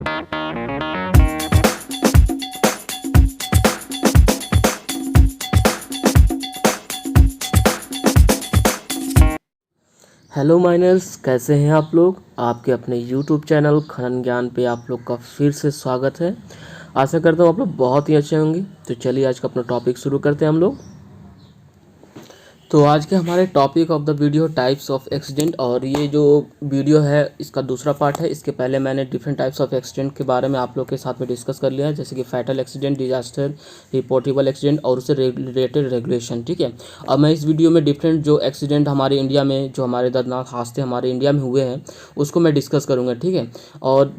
Hello miners, कैसे हैं आप लोग। आपके अपने यूट्यूब चैनल खनन ज्ञान पे आप लोग का फिर से स्वागत है। आशा करता हूँ आप लोग बहुत ही अच्छे होंगे। तो चलिए आज का अपना टॉपिक शुरू करते हैं हम लोग। तो आज के हमारे topic of the video types of accident, और ये जो वीडियो है इसका दूसरा पार्ट है। इसके पहले मैंने डिफरेंट टाइप्स ऑफ एक्सीडेंट के बारे में आप लोग के साथ में डिस्कस कर लिया है, जैसे कि fatal accident, disaster, reportable accident और उससे रिलेटेड रेगुलेशन। ठीक है, अब मैं इस वीडियो में डिफरेंट जो एक्सीडेंट हमारे इंडिया में, जो हमारे दर्दनाक हादसे हमारे इंडिया में हुए हैं उसको मैं डिस्कस करूँगा। ठीक है, और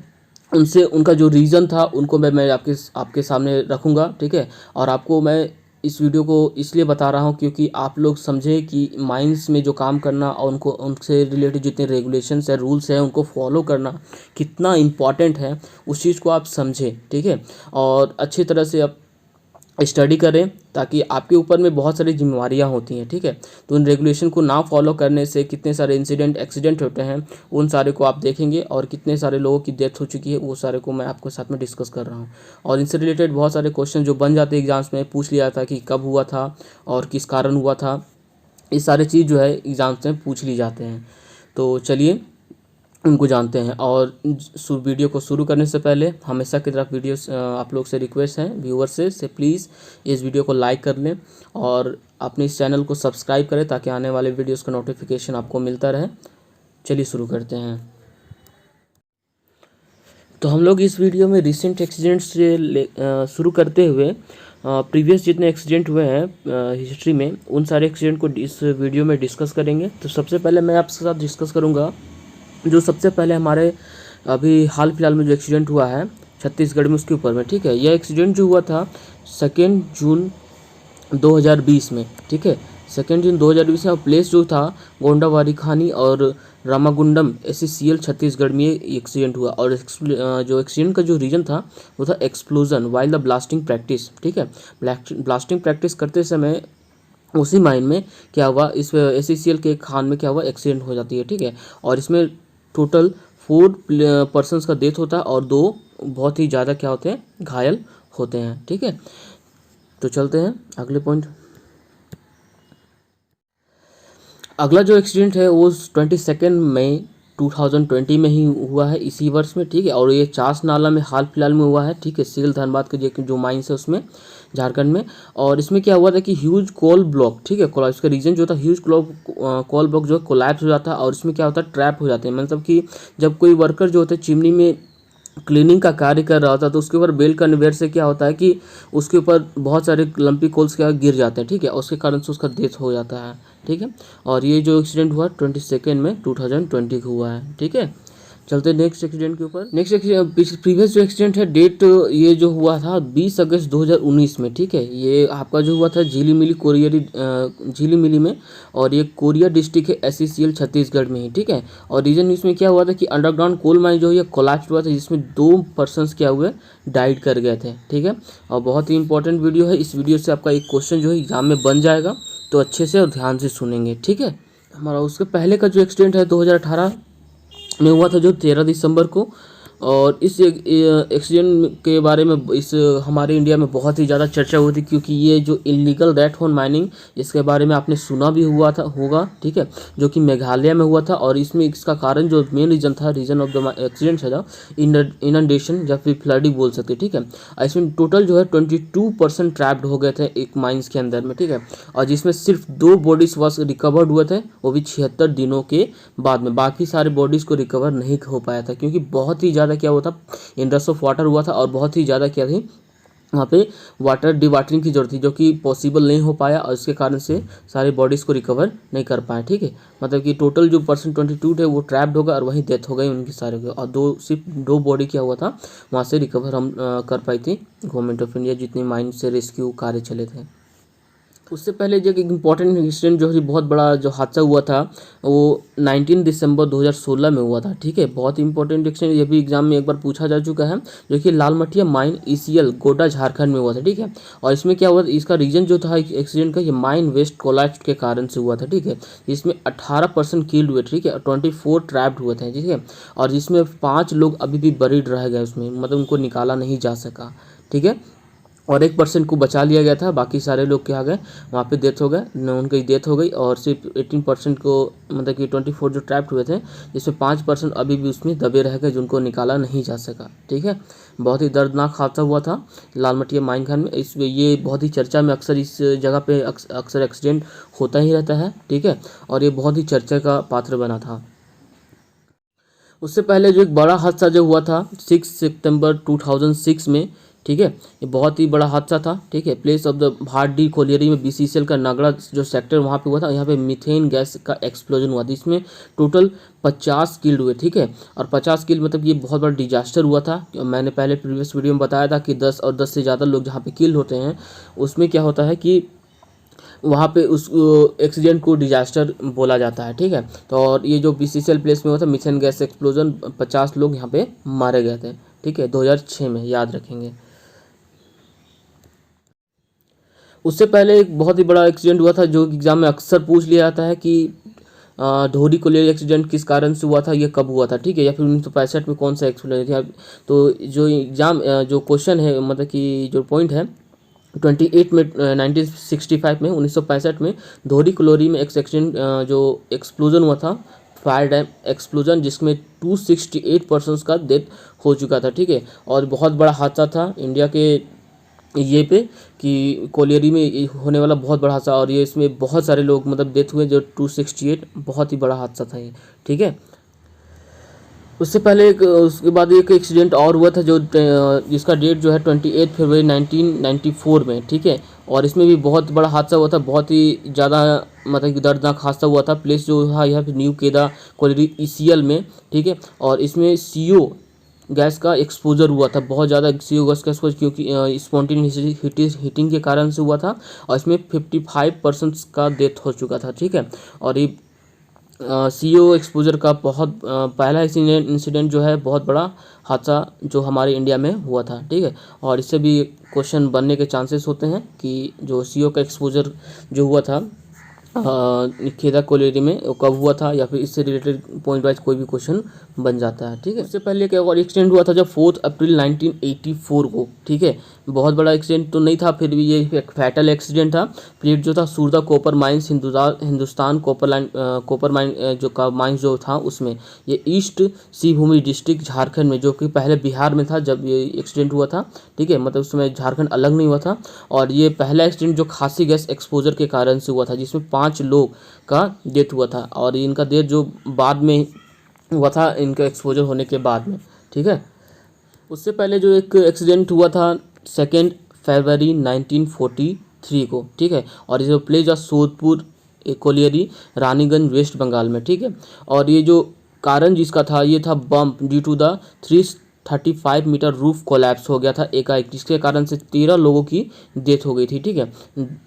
उनसे उनका जो रीज़न था उनको मैं आपके सामने रखूँगा। ठीक है, और आपको मैं इस वीडियो को इसलिए बता रहा हूँ क्योंकि आप लोग समझें कि माइंस में जो काम करना और उनको उनसे रिलेटेड जितने रेगुलेशंस है, रूल्स हैं, उनको फॉलो करना कितना इम्पॉर्टेंट है, उस चीज़ को आप समझें। ठीक है, और अच्छी तरह से आप स्टडी करें, ताकि आपके ऊपर में बहुत सारी जिम्मेवारियां होती हैं। ठीक है, तो उन रेगुलेशन को ना फॉलो करने से कितने सारे एक्सीडेंट होते हैं, उन सारे को आप देखेंगे, और कितने सारे लोगों की डेथ हो चुकी है वो सारे को मैं आपके साथ में डिस्कस कर रहा हूँ। और इनसे रिलेटेड बहुत सारे क्वेश्चन जो बन जाते हैं एग्जाम्स में, पूछ लिया था कि कब हुआ था और किस कारण हुआ था, ये सारे चीज़ जो है एग्जाम्स में पूछ ली जाते हैं। तो चलिए उनको जानते हैं। और वीडियो को शुरू करने से पहले हमेशा की तरफ आप लोग से रिक्वेस्ट है, व्यूअर से प्लीज़ इस वीडियो को लाइक कर लें और अपने इस चैनल को सब्सक्राइब करें, ताकि आने वाले वीडियोस का नोटिफिकेशन आपको मिलता रहे। चलिए शुरू करते हैं। तो हम लोग इस वीडियो में रिसेंट एक्सीडेंट से शुरू करते हुए प्रीवियस जितने एक्सीडेंट हुए हैं हिस्ट्री में, उन सारे एक्सीडेंट को इस वीडियो में डिस्कस करेंगे। तो सबसे पहले मैं आपके साथ डिस्कस करूँगा जो सबसे पहले हमारे अभी हाल फिलहाल में जो एक्सीडेंट हुआ है छत्तीसगढ़ में, उसके ऊपर में। ठीक है, यह एक्सीडेंट जो हुआ था 2 जून 2020 में। ठीक है, 2 जून 2020 में, प्लेस जो था गोंडावारी खानी और रामागुंडम SCCL छत्तीसगढ़ में ये एक्सीडेंट हुआ। और जो एक्सीडेंट का जो रीजन था वो था explosion while the blasting practice. ठीक है, ब्लास्टिंग प्रैक्टिस करते समय उसी माइन में क्या हुआ, इस SCCL के खान में क्या हुआ, एक्सीडेंट हो जाती है। ठीक है, और इसमें टोटल 4 पर्सनस का डेथ होता है और 2 बहुत ही ज़्यादा क्या होते हैं, घायल होते हैं। ठीक है, तो चलते हैं अगले पॉइंट। अगला जो एक्सीडेंट है वो 22 मई 2020 में ही हुआ है, इसी वर्ष में। ठीक है, और ये चास नाला में हाल फिलहाल में हुआ है। ठीक है, सिविल धनबाद के जो माइंस है उसमें, झारखंड में। और इसमें क्या हुआ था कि ह्यूज कोल ब्लॉक, ठीक है, इसका रीजन जो था ह्यूज कोल ब्लॉक जो कोलैप्स हो जाता है, और इसमें क्या होता है, ट्रैप हो जाते हैं। मतलब कि जब कोई वर्कर जो होते हैं चिमनी में क्लीनिंग का कार्य कर रहा होता है, तो उसके ऊपर बेल कन्वेयर से क्या होता है कि उसके ऊपर बहुत सारे लंपी कोल्स क्या गिर जाते हैं। ठीक है, उसके कारण से उसका डेथ हो जाता है। ठीक है, और ये जो एक्सीडेंट हुआ 22 में 2020 को हुआ है। ठीक है, चलते हैं नेक्स्ट एक्सीडेंट के ऊपर। प्रीवियस जो एक्सीडेंट है, डेट ये जो हुआ था 20 अगस्त 2019 में। ठीक है, ये आपका जो हुआ था झिली मिली में, और ये कोरिया डिस्ट्रिक्ट है SCCL छत्तीसगढ़ में ही। ठीक है, और रीजन इसमें क्या हुआ था कि अंडरग्राउंड कोल माइन जो है कोलैप्स हुआ था, जिसमें 2 पर्सनस क्या हुए, डाइड कर गए थे। ठीक है, और बहुत ही इंपॉर्टेंट वीडियो है। इस वीडियो से आपका एक क्वेश्चन जो है एग्जाम में बन जाएगा, तो अच्छे से और ध्यान से सुनेंगे। ठीक है, हमारा उसके पहले का जो एक्सीडेंट है 2018 में हुआ था, जो 13 दिसंबर को। और इस एक्सीडेंट के बारे में इस हमारे इंडिया में बहुत ही ज़्यादा चर्चा हुई थी, क्योंकि ये जो इलीगल रेड होन माइनिंग, इसके बारे में आपने सुना भी होगा। ठीक है, जो कि मेघालय में हुआ था। और इसमें इसका कारण जो main reason of the accident है इनंडेशन या फिर फ्लडिंग बोल सकते। ठीक है, इसमें टोटल जो है 22% ट्रैप्ड हो गए थे एक माइंस के अंदर में। ठीक है, और जिसमें सिर्फ 2 बॉडीज वॉज रिकवर्ड हुए थे, वो भी 76 दिनों के बाद में। बाकी सारे बॉडीज़ को रिकवर नहीं हो पाया था, क्योंकि बहुत ही ज़्यादा क्या हुआ था, इंड्रस ऑफ वाटर हुआ था, और बहुत ही ज़्यादा क्या थी वहाँ पे वाटर डिवाटरिंग की जरूरत थी, जो कि पॉसिबल नहीं हो पाया, और इसके कारण से सारे बॉडीज़ को रिकवर नहीं कर पाए। ठीक है, मतलब कि टोटल जो पर्सन 22 थे वो ट्रैप्ड हो गए, और वहीं डेथ हो गई उनकी सारे को। और सिर्फ 2 बॉडी क्या हुआ था वहाँ से रिकवर हम कर पाई थी गवर्नमेंट ऑफ इंडिया, जितनी माइन से रेस्क्यू कार्य चले थे। उससे पहले जो एक इम्पॉर्टेंट इंसिडेंट जो है बहुत बड़ा जो हादसा हुआ था वो 19 दिसंबर 2016 में हुआ था, ठीक है। बहुत इंपॉर्टेंट एक्सीडेंट, ये भी एग्जाम में एक बार पूछा जा चुका है, जो कि लालमटिया माइन ईसीएल गोड्डा झारखंड में हुआ था, ठीक है। और इसमें क्या हुआ, इसका रीजन जो था एक्सीडेंट का, ये माइन वेस्ट कोलैप्स के कारण से हुआ था, ठीक है। इसमें 18% किल्ड हुए, ठीक है, और 24 ट्रैप्ड हुए थे, ठीक है। और जिसमें 5 लोग अभी भी बरीड रह गए उसमें, मतलब उनको निकाला नहीं जा सका, ठीक है। और 1% को बचा लिया गया था, बाकी सारे लोग क्या गए वहाँ पे डेथ हो गए, उनकी डेथ हो गई। और सिर्फ 18% को, मतलब कि 24 जो ट्रैप्ड हुए थे, जिसमें 5% अभी भी उसमें दबे रह गए, जिनको निकाला नहीं जा सका, ठीक है। बहुत ही दर्दनाक हादसा हुआ था लालमटिया माइन खान में। इसमें ये बहुत ही चर्चा में, अक्सर इस जगह पे अक्सर एक्सीडेंट होता ही रहता है, ठीक है। और ये बहुत ही चर्चा का पात्र बना था। उससे पहले जो एक बड़ा हादसा जो हुआ था 6 सितंबर 2006 में, ठीक है, ये बहुत ही बड़ा हादसा था, ठीक है। प्लेस ऑफ द भाडी कोलियरी में बीसीसीएल का नगड़ा जो सेक्टर वहाँ पे हुआ था, यहाँ पे मीथेन गैस का एक्सप्लोजन हुआ था। इसमें टोटल 50 किल्ड हुए, ठीक है। और 50 किल मतलब ये बहुत बड़ा डिजास्टर हुआ था। मैंने पहले प्रीवियस वीडियो में बताया था कि 10 और 10 से ज़्यादा लोग जहाँ पे किल होते हैं, उसमें क्या होता है कि वहाँ पे उस एक्सीडेंट को डिजास्टर बोला जाता है, ठीक है। तो और ये जो बीसीसीएल प्लेस में हुआ था मीथेन गैस एक्सप्लोजन, 50 लोग यहाँ पे मारे गए थे, ठीक है, 2006 में, याद रखेंगे। उससे पहले एक बहुत ही बड़ा एक्सीडेंट हुआ था जो एग्जाम में अक्सर पूछ लिया जाता है कि ढोरी कोलियर एक्सीडेंट किस कारण से हुआ था, ये कब हुआ था, ठीक है, या फिर 1965 में कौन सा एक्सीडेंट था। तो जो एग्जाम जो क्वेश्चन है, मतलब कि जो पॉइंट है 28 में 1965 में 1965 में धोरी कलोरी में एक एक्सीडेंट जो एक्सप्लोजन हुआ था, फायर डैम एक्सप्लोजन, जिसमें 268 पर्सनस का डेथ हो चुका था, ठीक है। और बहुत बड़ा हादसा था इंडिया के ये पे कि कोलियरी में होने वाला बहुत बड़ा हादसा, और ये इसमें बहुत सारे लोग मतलब डेथ हुए, जो 268 बहुत ही बड़ा हादसा था ये, ठीक है। उससे पहले एक उसके बाद एक एक्सीडेंट और हुआ था जो जिसका डेट जो है 28 फरवरी 1994 में, ठीक है। और इसमें भी बहुत बड़ा हादसा हुआ था, बहुत ही ज़्यादा मतलब कि दर्दनाक हादसा हुआ था। प्लेस जो था यह न्यू केदा कोलियरी ईसीएल में, ठीक है। और इसमें सीओ गैस का एक्सपोजर हुआ था, बहुत ज़्यादा सीओ गैस का एक्सपोजर, क्योंकि स्पॉन्टेनियस हीटिंग के कारण से हुआ था। और इसमें 55% का डेथ हो चुका था, ठीक है। और ये सीओ एक्सपोजर का बहुत पहला इंसिडेंट जो है, बहुत बड़ा हादसा जो हमारे इंडिया में हुआ था, ठीक है। और इससे भी क्वेश्चन बनने के चांसेस होते हैं कि जो सीओ का एक्सपोजर जो हुआ था खेदा कोलियरी में, वो कब हुआ था, या फिर इससे रिलेटेड पॉइंट वाइज कोई भी क्वेश्चन बन जाता है, ठीक है। इससे पहले क्या और एक्सीडेंट हुआ था जब 4 अप्रैल 1984 को, ठीक है। बहुत बड़ा एक्सीडेंट तो नहीं था, फिर भी ये एक फैटल एक्सीडेंट था। प्लेट जो था Surda copper mines Hindustan copper mine जो का माइंस जो था, उसमें ये ईस्ट सिंहभूमि डिस्ट्रिक्ट झारखंड में, जो कि पहले बिहार में था जब ये एक्सीडेंट हुआ था, ठीक है। मतलब उस समय झारखंड अलग नहीं हुआ था। और ये पहला एक्सीडेंट जो खासी गैस एक्सपोजर के कारण से हुआ था, जिसमें 5 लोग का डेथ हुआ था। और इनका डेथ जो बाद में हुआ था, इनका एक्सपोजर होने के बाद में, ठीक है। उससे पहले जो एक एक्सीडेंट हुआ था 2 फरवरी 1943 को, ठीक है। और ये जो प्लेस सोदपुर कोलियरी रानीगंज वेस्ट बंगाल में, ठीक है। और ये जो कारण जिसका था, ये था bump due to the 335 metre roof collapse हो गया था एकाएक, जिसके कारण से 13 लोगों की डेथ हो गई थी, ठीक है।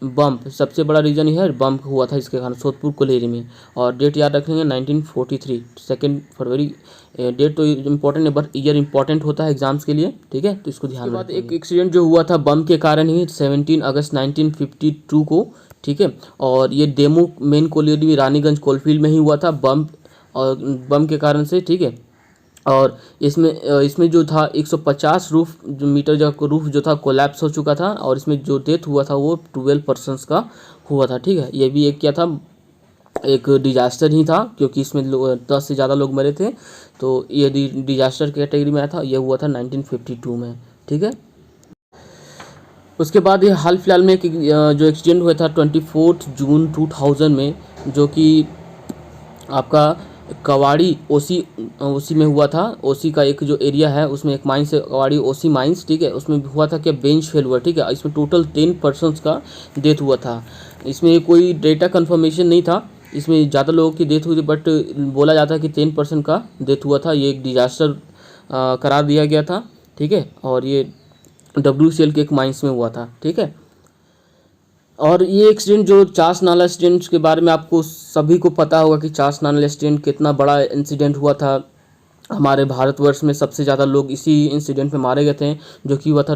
बम्प सबसे बड़ा रीजन ही है, बम्प हुआ था इसके कारण सोदपुर कोलियरी में। और डेट याद रखेंगे 1943 2 फरवरी। डेट तो इम्पोर्टेंट है, बट ईयर इंपॉर्टेंट होता है एग्जाम्स के लिए, ठीक है, तो इसको ध्यान में। एक एक्सीडेंट जो हुआ था बम के कारण ही 17 अगस्त 1952 को, ठीक है। और ये demo main colliery Raniganj coalfield में ही हुआ था, बम और बम के कारण से, ठीक है। और इसमें जो था 150 मीटर जो रूफ जो था कोलैप्स हो चुका था। और इसमें जो डेथ हुआ था वो 12 पर्सनस का हुआ था, ठीक है। ये भी एक क्या था, एक डिजास्टर ही था, क्योंकि इसमें 10 से ज़्यादा लोग मरे थे, तो ये डिजास्टर कैटेगरी में आया था। ये हुआ था 1952 में, ठीक है। उसके बाद ये हाल फिलहाल में जो एक्सीडेंट हुआ था 24 जून 2000 में, जो कि आपका कवाड़ी ओसी में हुआ था। ओसी का एक जो एरिया है उसमें एक माइंस है, कवाड़ी ओसी माइंस, ठीक है। उसमें हुआ था क्या, बेंच फेल हुआ, ठीक है। इसमें टोटल 10 पर्सनस का डेथ हुआ था। इसमें कोई डेटा कंफर्मेशन नहीं था, इसमें ज़्यादा लोगों की डेथ हुई थी, बट बोला जाता है कि 10% का डेथ हुआ था। ये एक डिजास्टर करार दिया गया था, ठीक है। और ये WCL के एक माइंस में हुआ था, ठीक है। और ये एक्सीडेंट जो चास नाला एक्सीडेंट के बारे में आपको सभी को पता होगा कि चास नाला एक्सीडेंट कितना बड़ा इंसिडेंट हुआ था। हमारे भारतवर्ष में सबसे ज़्यादा लोग इसी इंसिडेंट में मारे गए थे, जो कि हुआ था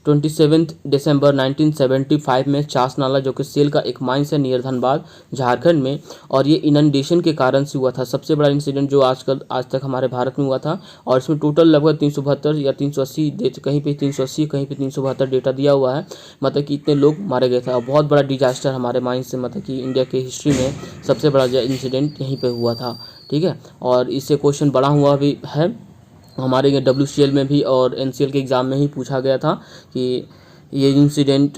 27 दिसंबर 1975 में चास नाला, जो कि सेल का एक माइंस है नियर धनबाद झारखंड में। और ये इनंडेशन के कारण से हुआ था, सबसे बड़ा इंसिडेंट जो आज तक हमारे भारत में हुआ था। और इसमें टोटल लगभग 372 या 380 कहीं पे 380 कहीं पे 372 डेटा दिया हुआ है, मतलब कि इतने लोग मारे गए थे। और बहुत बड़ा डिजास्टर हमारे माइंस से, मतलब कि इंडिया के हिस्ट्री में सबसे बड़ा इंसिडेंट यहीं पर हुआ था, ठीक है। और इससे क्वेश्चन बड़ा हुआ भी है, हमारे WCL में भी और NCL के एग्ज़ाम में ही पूछा गया था कि ये इंसिडेंट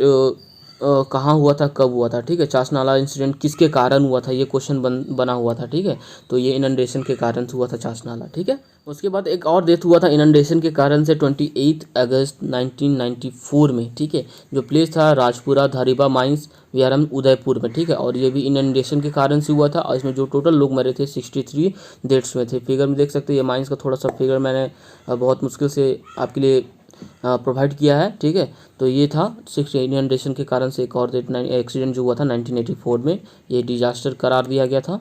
कहाँ हुआ था, कब हुआ था, ठीक है। चास नाला इंसिडेंट किसके कारण हुआ था, ये क्वेश्चन बना हुआ था, ठीक है। तो ये इनंडेशन के कारण से हुआ था चास नाला, ठीक है। उसके बाद एक और डेथ हुआ था इनंडेशन के कारण से 28 अगस्त 1994 में, ठीक है, जो प्लेस था राजपुरा धारीबा माइंस विहारम उदयपुर में, ठीक है। और ये भी इनंडेशन के कारण से हुआ था। और इसमें जो टोटल लोग मरे थे 63 डेथ्स में थे। फिगर में देख सकते हैं, ये माइंस का थोड़ा सा फिगर मैंने बहुत मुश्किल से आपके लिए प्रोवाइड किया है, ठीक है। तो ये था 6 इनंडेशन के कारण से एक और एक्सीडेंट जो हुआ था 1984 में, ये डिजास्टर करार दिया गया था।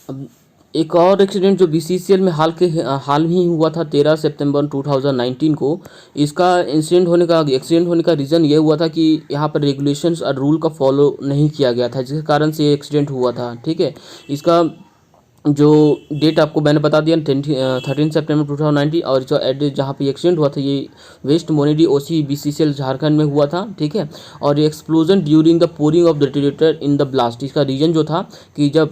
अब एक और एक्सीडेंट जो BCCL में हाल ही हुआ था 13 सितंबर 2019 को। इसका एक्सीडेंट होने का रीज़न ये हुआ था कि यहाँ पर रेगुलेशंस और रूल का फॉलो नहीं किया गया था, जिसके कारण से ये एक्सीडेंट हुआ था, ठीक है। इसका जो डेट आपको मैंने बता दिया 13 सितंबर 2019, और जो एड्रेस जहाँ पे एक्सीडेंट हुआ था ये वेस्ट मोनेडी OC BCCL झारखंड में हुआ था, ठीक है। और ये explosion during the pouring of detonator in the blast, इसका रीजन जो था कि जब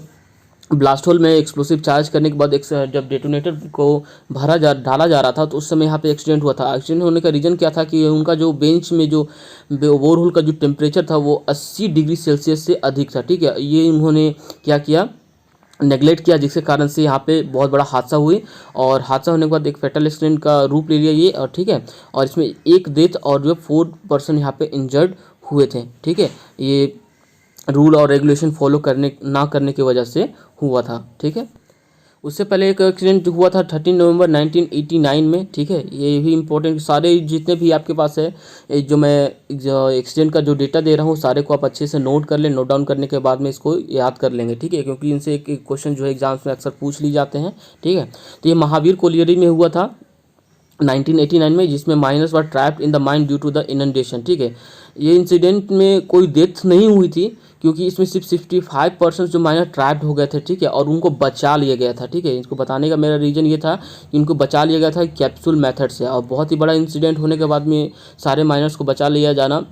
ब्लास्ट होल में एक्सप्लोसिव चार्ज करने के बाद जब डेटोनेटर को डाला जा रहा था, तो उस समय यहाँ पे एक्सीडेंट हुआ था। एक्सीडेंट होने का रीज़न क्या था कि उनका जो बेंच में जो बोर होल का जो टेम्परेचर था वो 80 डिग्री सेल्सियस से अधिक था, ठीक है। ये उन्होंने क्या किया, नेगलेक्ट किया, जिसके कारण से यहाँ पे बहुत बड़ा हादसा हुई। और हादसा होने के बाद एक फैटल एक्सीडेंट का रूप ले लिया ये, और ठीक है। और इसमें एक डेथ और जो 4 पर्सन यहाँ पे इंजर्ड हुए थे, ठीक है। ये रूल और रेगुलेशन फॉलो ना करने की वजह से हुआ था, ठीक है। उससे पहले एक एक्सीडेंट हुआ था 13 नवंबर 1989 में, ठीक है। ये भी इंपॉर्टेंट, सारे जितने भी आपके पास है जो मैं जो एक्सीडेंट का जो डेटा दे रहा हूँ, सारे को आप अच्छे से नोट कर लें। नोट डाउन करने के बाद में इसको याद कर लेंगे, ठीक है, क्योंकि इनसे एक क्वेश्चन जो है एग्जाम्स में अक्सर पूछ ली जाते हैं, ठीक है। तो ये महावीर कोलियरी में हुआ था 1989 में, जिसमें miners were trapped in the mine due to the inundation, ठीक है। ये इंसिडेंट में कोई डेथ नहीं हुई थी, क्योंकि इसमें सिर्फ 65% जो माइनर ट्रैप्ड हो गए थे, ठीक है, और उनको बचा लिया गया था, ठीक है। इसको बताने का मेरा रीज़न ये था कि इनको बचा लिया गया था कैप्सूल मेथड से। और बहुत ही बड़ा इंसिडेंट होने के बाद में सारे माइनर्स को बचा लिया जाना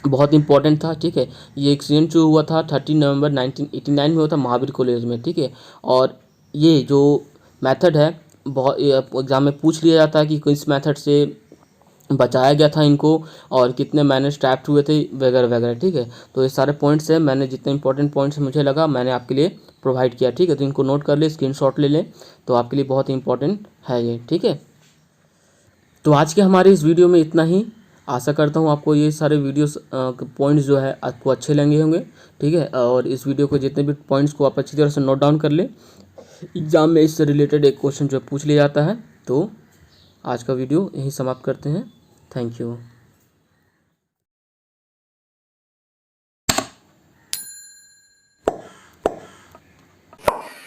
बहुत इंपॉर्टेंट था, ठीक है। ये एक्सीडेंट जो हुआ था 13 नवंबर 1989 में हुआ था महावीर कॉलेज में, ठीक है। और ये जो मेथड है बहुत एग्ज़ाम में पूछ लिया जाता है कि किस मेथड से बचाया गया था इनको, और कितने माइनर्स ट्रैप्ड हुए थे वगैरह वगैरह, ठीक है। तो ये सारे पॉइंट्स हैं, मैंने जितने इंपॉर्टेंट पॉइंट्स मुझे लगा मैंने आपके लिए प्रोवाइड किया, ठीक है। तो इनको नोट कर ले, स्क्रीनशॉट ले लें, तो आपके लिए बहुत इंपॉर्टेंट है ये, ठीक है। तो आज के हमारे इस वीडियो में इतना ही। आशा करता हूँ आपको ये सारे वीडियोस पॉइंट्स जो है आपको अच्छे लगे होंगे, ठीक है। और इस वीडियो को जितने भी पॉइंट्स को आप अच्छी तरह से नोट डाउन कर ले, एग्जाम में इससे रिलेटेड एक क्वेश्चन जो पूछ लिया जाता है। तो आज का वीडियो यहीं समाप्त करते हैं। Thank you.